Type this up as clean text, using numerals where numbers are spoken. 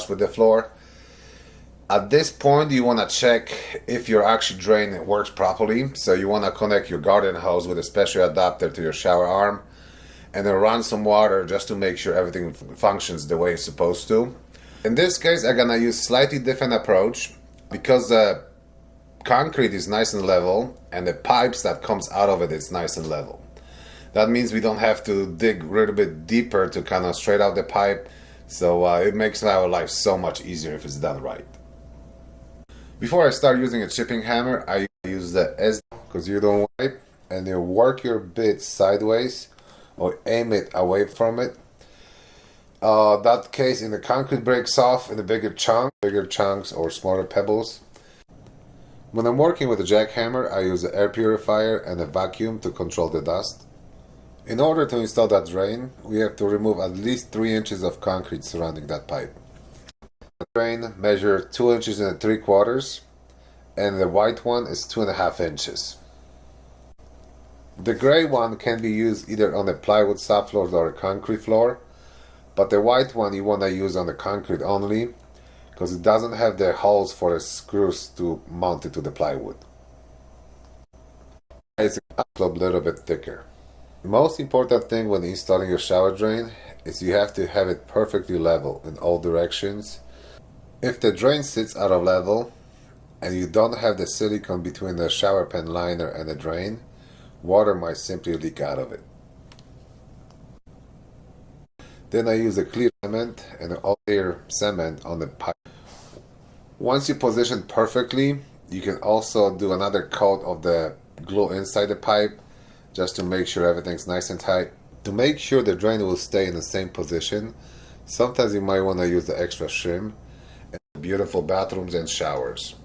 flush with the floor. At this point, you want to check if your actual drain works properly. So you want to connect your garden hose with a special adapter to your shower arm and then run some water just to make sure everything functions the way it's supposed to. In this case, I'm gonna use slightly different approach because the concrete is nice and level and the pipes that comes out of it is nice and level. That means we don't have to dig a little bit deeper to kind of straight out the pipe, so it makes our life so much easier if it's done right. Before I start using a chipping hammer, I use the S because you don't wipe and you work your bit sideways or aim it away from it. That case, in the concrete breaks off in a bigger chunks or smaller pebbles. When I'm working with a jackhammer, I use an air purifier and a vacuum to control the dust. In order to install that drain, we have to remove at least 3 inches of concrete surrounding that pipe. The drain measures 2 inches and 3/4, and the white one is 2.5 inches. The gray one can be used either on a plywood subfloor or a concrete floor, but the white one you want to use on the concrete only because it doesn't have the holes for the screws to mount it to the plywood. It's a little bit thicker. The most important thing when installing your shower drain is you have to have it perfectly level in all directions. If the drain sits out of level and you don't have the silicone between the shower pan liner and the drain, water might simply leak out of it. Then I use a clear cement and an all-layer cement on the pipe. Once you position perfectly, you can also do another coat of the glue inside the pipe just to make sure everything's nice and tight. To make sure the drain will stay in the same position, sometimes you might want to use the extra shim in beautiful bathrooms and showers.